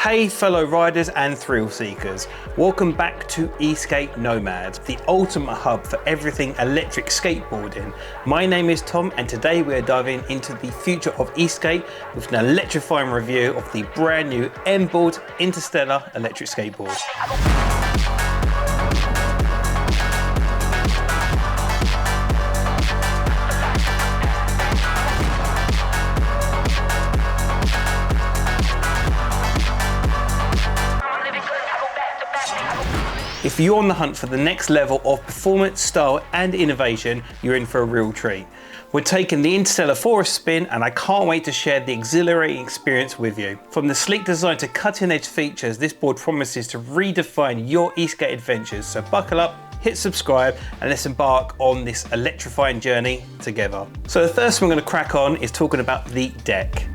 Hey fellow riders and thrill seekers, welcome back to eSkate Nomad, the ultimate hub for everything electric skateboarding. My name is Tom and today we are diving into the future of eSkate with an electrifying review of the brand new MBoard Interstellar electric skateboard. If you're on the hunt for the next level of performance, style and innovation, you're in for a real treat. We're taking the Interstellar for a spin and I can't wait to share the exhilarating experience with you. From the sleek design to cutting edge features, this board promises to redefine your eSkate adventures. So buckle up, hit subscribe and let's embark on this electrifying journey together. So the first one we're going to crack on is talking about the deck.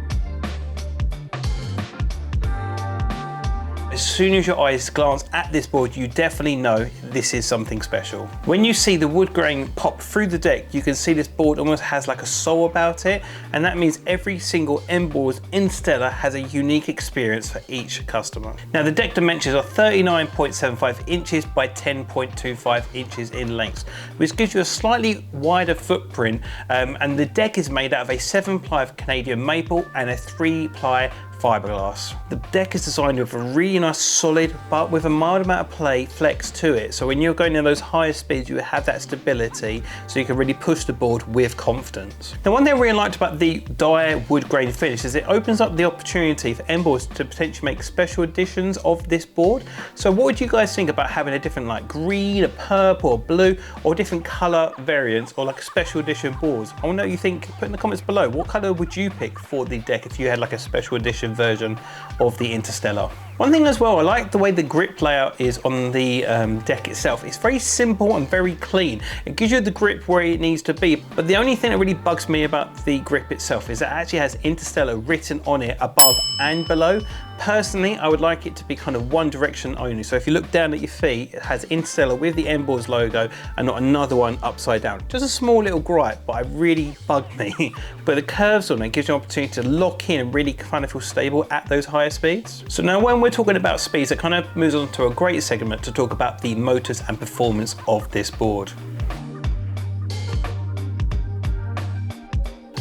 As soon as your eyes glance at this board, you definitely know this is something special. When you see the wood grain pop through the deck, you can see this board almost has like a soul about it, and that means every single MBoard Interstellar has a unique experience for each customer. Now the deck dimensions are 39.75 inches by 10.25 inches in length, which gives you a slightly wider footprint, and the deck is made out of a 7-ply Canadian maple and a 3-ply fiberglass. The deck is designed with a really nice solid but with a mild amount of play flex to it, so when you're going in those higher speeds you have that stability so you can really push the board with confidence. Now one thing I really liked about the dire wood grain finish is it opens up the opportunity for MBoards to potentially make special editions of this board. So what would you guys think about having a different like green, a purple, or blue, or different colour variants, or like a special edition boards? I want to know what you think. Put in the comments below, what colour would you pick for the deck if you had like a special edition version of the Interstellar? One thing as well, I like the way the grip layout is on the deck itself. It's very simple and very clean. It gives you the grip where it needs to be, but the only thing that really bugs me about the grip itself is it actually has Interstellar written on it above and below. Personally, I would like it to be kind of one direction only. So if you look down at your feet, it has Interstellar with the MBoards logo and not another one upside down. Just a small little gripe, but it really bugged me. But the curves on it gives you an opportunity to lock in and really kind of feel stable at those higher speeds. So now when we're talking about speeds, it kind of moves on to a great segment to talk about the motors and performance of this board.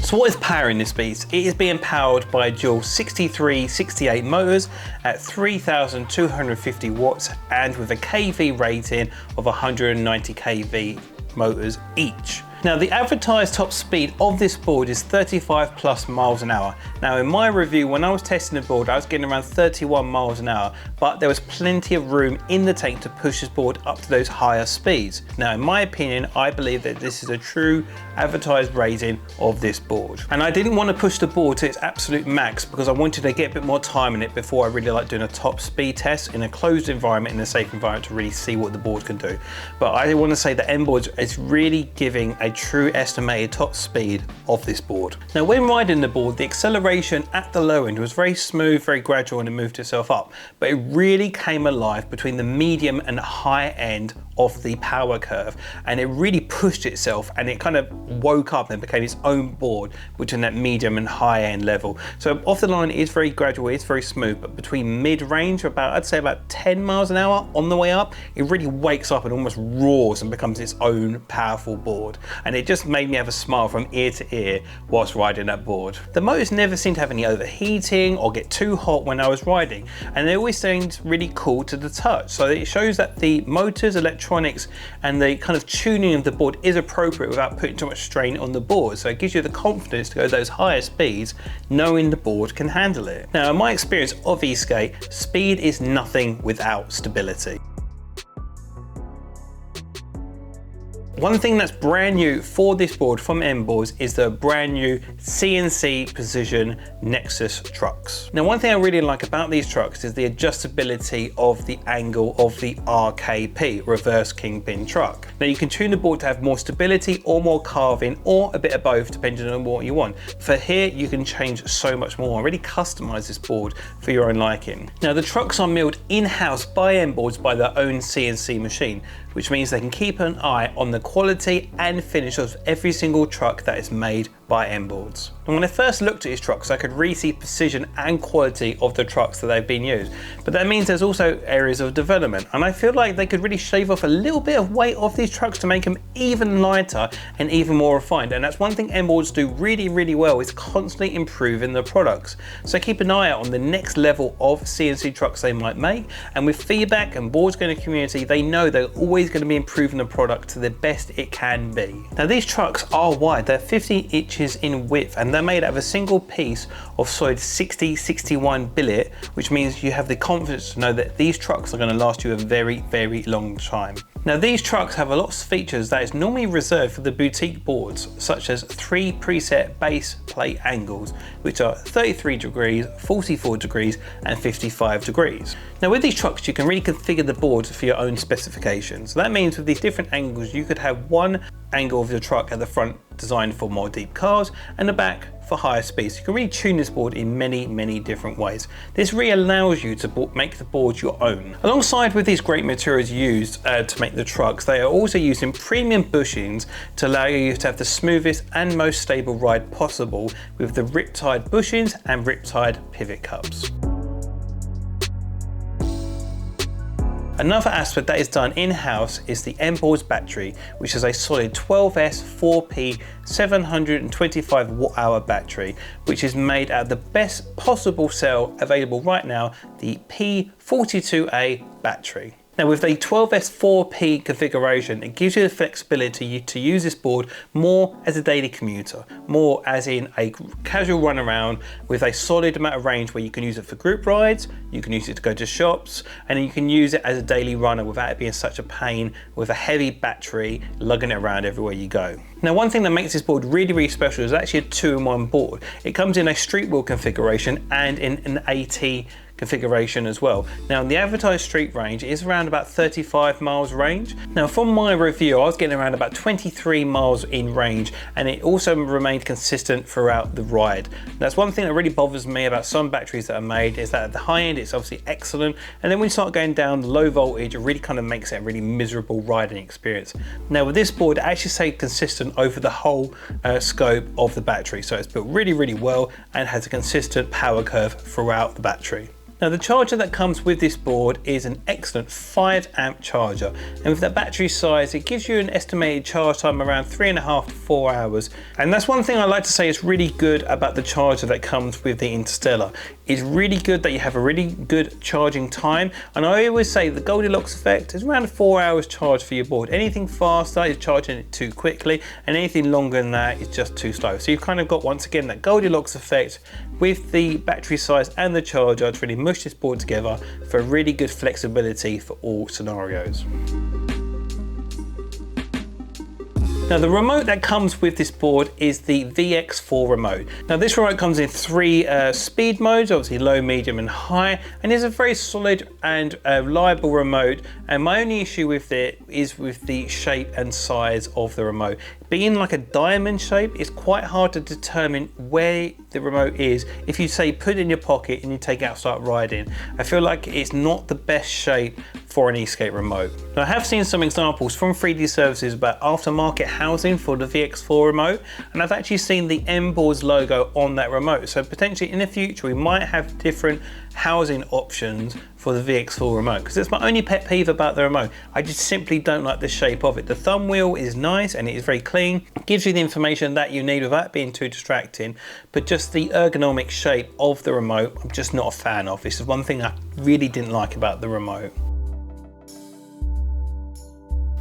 So what is powering this beast? It is being powered by dual 63-68 motors at 3,250 watts and with a kV rating of 190 kV motors each. Now the advertised top speed of this board is 35 plus miles an hour. Now in my review, when I was testing the board, I was getting around 31 miles an hour, but there was plenty of room in the tank to push this board up to those higher speeds. Now in my opinion, I believe that this is a true advertised rating of this board. And I didn't want to push the board to its absolute max because I wanted to get a bit more time in it before I really like doing a top speed test in a closed environment, in a safe environment, to really see what the board can do. But I want to say that MBoards is really giving a true estimated top speed of this board. Now when riding the board, the acceleration at the low end was very smooth, very gradual, and it moved itself up, but it really came alive between the medium and high end of the power curve, and it really pushed itself and it kind of woke up and became its own board between that medium and high end level. So off the line it is very gradual, it's very smooth, but between mid-range, about I'd say about 10 miles an hour on the way up, it really wakes up and almost roars and becomes its own powerful board. And it just made me have a smile from ear to ear whilst riding that board. The motors never seemed to have any overheating or get too hot when I was riding, and they always seemed really cool to the touch. So it shows that the motors, electronics and the kind of tuning of the board is appropriate without putting too much strain on the board. So it gives you the confidence to go those higher speeds knowing the board can handle it. Now in my experience of eSkate, speed is nothing without stability. One thing that's brand new for this board from MBoards is the brand new CNC Precision Nexus trucks. Now one thing I really like about these trucks is the adjustability of the angle of the RKP, reverse kingpin truck. Now you can tune the board to have more stability or more carving or a bit of both depending on what you want. For here you can change so much more and really customize this board for your own liking. Now the trucks are milled in-house by MBoards by their own CNC machine, which means they can keep an eye on the quality and finish of every single truck that is made by MBoards. And when I first looked at these trucks, I could really see precision and quality of the trucks that they've been used. But that means there's also areas of development. And I feel like they could really shave off a little bit of weight off these trucks to make them even lighter and even more refined. And that's one thing MBoards do really, really well, is constantly improving the products. So keep an eye out on the next level of CNC trucks they might make. And with feedback and boards going to community, they know they're always going to be improving the product to the best it can be. Now these trucks are wide, they're 50 inches in width, and they're made out of a single piece of solid 60-61 billet, which means you have the confidence to know that these trucks are going to last you a very, very long time. Now these trucks have a lot of features that is normally reserved for the boutique boards, such as 3 preset base plate angles, which are 33 degrees, 44 degrees, and 55 degrees. Now with these trucks, you can really configure the board for your own specifications. That means with these different angles, you could have one angle of the truck at the front designed for more deep cars and the back for higher speeds. You can really tune this board in many, many different ways. This really allows you to make the board your own. Alongside with these great materials used to make the trucks, they are also using premium bushings to allow you to have the smoothest and most stable ride possible with the Riptide bushings and Riptide pivot cups. Another aspect that is done in-house is the MBoards battery, which is a solid 12S 4P 725 watt-hour battery, which is made out of the best possible cell available right now, the P42A battery. Now with the 12S 4P configuration, it gives you the flexibility to use this board more as a daily commuter, more as in a casual run around with a solid amount of range where you can use it for group rides, you can use it to go to shops, and then you can use it as a daily runner without it being such a pain with a heavy battery lugging it around everywhere you go. Now one thing that makes this board really, really special is actually a 2-in-1 board. It comes in a street wheel configuration and in an AT configuration as well. Now the advertised street range is around about 35 miles range. Now from my review, I was getting around about 23 miles in range, and it also remained consistent throughout the ride. That's one thing that really bothers me about some batteries that are made, is that at the high end it's obviously excellent, and then when you start going down low voltage, it really kind of makes it a really miserable riding experience. Now with this board, it actually stayed consistent over the whole scope of the battery, so it's built really, really well and has a consistent power curve throughout the battery. Now the charger that comes with this board is an excellent 5 amp charger, and with that battery size, it gives you an estimated charge time around 3.5 to 4 hours. And that's one thing I like to say is really good about the charger that comes with the Interstellar. It's really good that you have a really good charging time, and I always say the Goldilocks effect is around 4 hours charge for your board. Anything faster is charging it too quickly, and anything longer than that is just too slow. So you've kind of got, once again, that Goldilocks effect with the battery size and the charger to really mush this board together for really good flexibility for all scenarios. Now the remote that comes with this board is the VX4 remote. Now this remote comes in 3 speed modes, obviously low, medium and high, and is a very solid and reliable remote, and my only issue with it is with the shape and size of the remote. Being like a diamond shape, it's quite hard to determine where the remote is if you say put it in your pocket and you take it out and start riding. I feel like it's not the best shape for an Escape remote. Now, I have seen some examples from 3D Services about aftermarket housing for the VX4 remote, and I've actually seen the MBoards logo on that remote. So potentially in the future, we might have different housing options for the VX4 remote, because it's my only pet peeve about the remote. I just simply don't like the shape of it. The thumb wheel is nice and it is very clean. It gives you the information that you need without being too distracting, but just the ergonomic shape of the remote, I'm just not a fan of. This is one thing I really didn't like about the remote.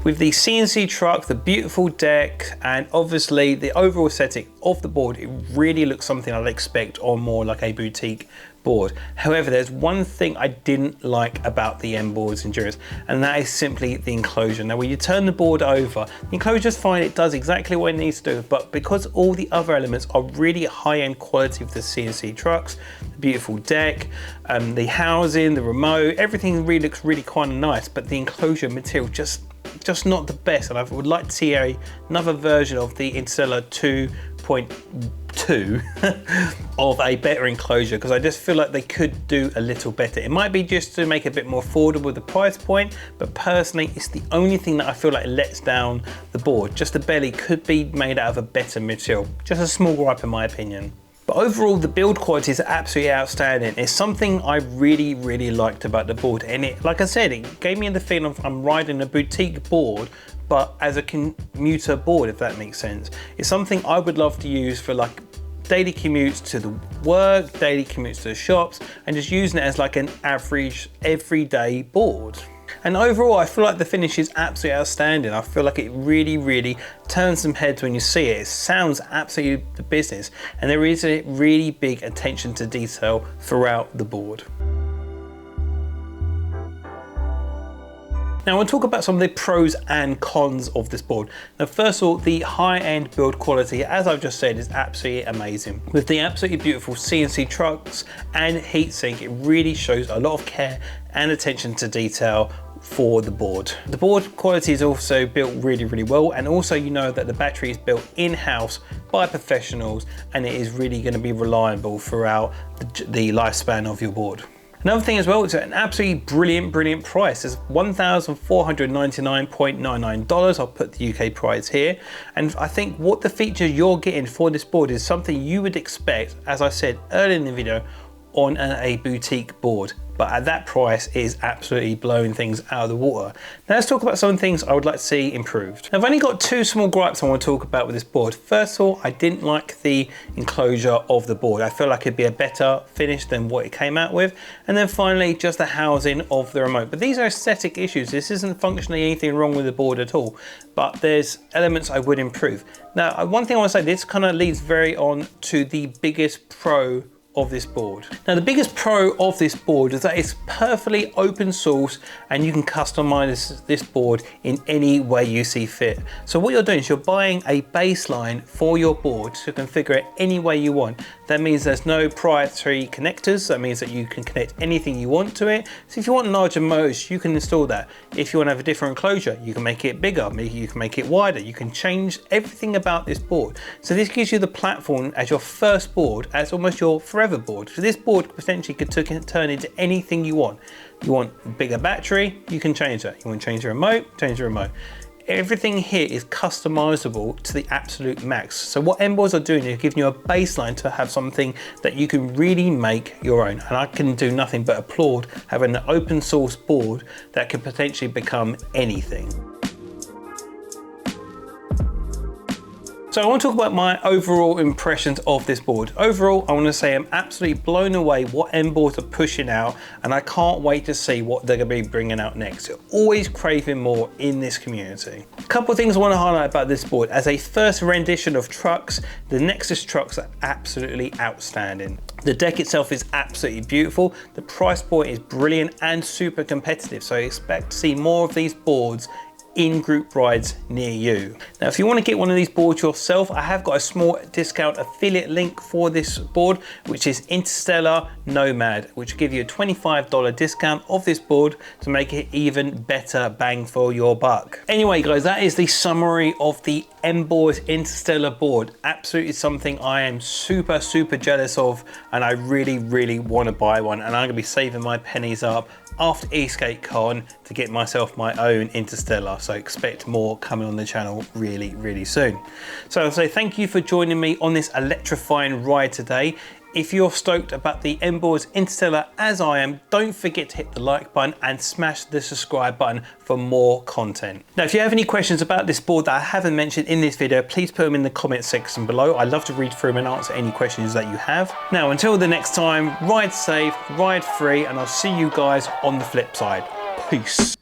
With the CNC truck, the beautiful deck, and obviously the overall aesthetic of the board, it really looks something I'd expect on more like a boutique board. However, there's one thing I didn't like about the MBoards Endurance, and that is simply the enclosure. Now, when you turn the board over, the enclosure is fine, it does exactly what it needs to do, but because all the other elements are really high-end quality of the CNC trucks, the beautiful deck, the housing, the remote, everything really looks really kind of nice, but the enclosure material just not the best, and I would like to see another version of the Interstellar 2 6.2 of a better enclosure, because I just feel like they could do a little better. It might be just to make it a bit more affordable with the price point, but personally it's the only thing that I feel like lets down the board. Just the belly could be made out of a better material. Just a small gripe in my opinion. But overall, the build quality is absolutely outstanding. It's something I really liked about the board. And it, like I said, it gave me the feeling of I'm riding a boutique board, but as a commuter board, if that makes sense. It's something I would love to use for like daily commutes to the work, daily commutes to the shops, and just using it as like an average everyday board. And overall, I feel like the finish is absolutely outstanding. I feel like it really turns some heads when you see it. It sounds absolutely the business, and there is a really big attention to detail throughout the board. Now, I want to talk about some of the pros and cons of this board. Now, first of all, the high-end build quality, as I've just said, is absolutely amazing. With the absolutely beautiful CNC trucks and heatsink, it really shows a lot of care and attention to detail for the board. The board quality is also built really well, and also you know that the battery is built in-house by professionals, and it is really going to be reliable throughout the lifespan of your board. Another thing as well, it's an absolutely brilliant price. It's $1,499.99. I'll put the UK price here. And I think what the features you're getting for this board is something you would expect, as I said earlier in the video, on a boutique board. But at that price, it is absolutely blowing things out of the water. Now let's talk about some things I would like to see improved. Now, I've only got two small gripes I want to talk about with this board. First of all, I didn't like the enclosure of the board. I feel like it'd be a better finish than what it came out with. And then finally, just the housing of the remote. But these are aesthetic issues. This isn't functionally anything wrong with the board at all, but there's elements I would improve. Now, one thing I want to say, this kind of leads very on to the biggest pro of this board. Now, the biggest pro of this board is that it's perfectly open source, and you can customize this board in any way you see fit. So what you're doing is you're buying a baseline for your board to configure it any way you want. That means there's no proprietary connectors. That means that you can connect anything you want to it. So if you want larger motors, you can install that. If you want to have a different enclosure, you can make it bigger, maybe you can make it wider. You can change everything about this board. So this gives you the platform as your first board, as almost your forever board. So this board potentially could turn into anything you want. You want a bigger battery, you can change that. You want to change the remote, change the remote. Everything here is customizable to the absolute max. So what MBoards are doing is giving you a baseline to have something that you can really make your own. And I can do nothing but applaud having an open source board that could potentially become anything. So I want to talk about my overall impressions of this board. Overall, I want to say I'm absolutely blown away what MBoards are pushing out, and I can't wait to see what they're going to be bringing out next. You're always craving more in this community. A couple of things I want to highlight about this board. As a first rendition of trucks, the Nexus trucks are absolutely outstanding. The deck itself is absolutely beautiful. The price point is brilliant and super competitive. So I expect to see more of these boards in group rides near you. Now, if you want to get one of these boards yourself, I have got a small discount affiliate link for this board, which is Interstellar Nomad, which will give you a $25 discount of this board to make it even better bang for your buck. Anyway, guys, that is the summary of the MBoard Interstellar board. Absolutely something I am super jealous of, and I really want to buy one, and I'm gonna be saving my pennies up after Eastgate Con to get myself my own Interstellar. So expect more coming on the channel really soon. So I'll say thank you for joining me on this electrifying ride today. If you're stoked about the MBoards Interstellar as I am, don't forget to hit the like button and smash the subscribe button for more content. Now, if you have any questions about this board that I haven't mentioned in this video, please put them in the comment section below. I love to read through them and answer any questions that you have. Now, until the next time, ride safe, ride free, and I'll see you guys on the flip side. Peace.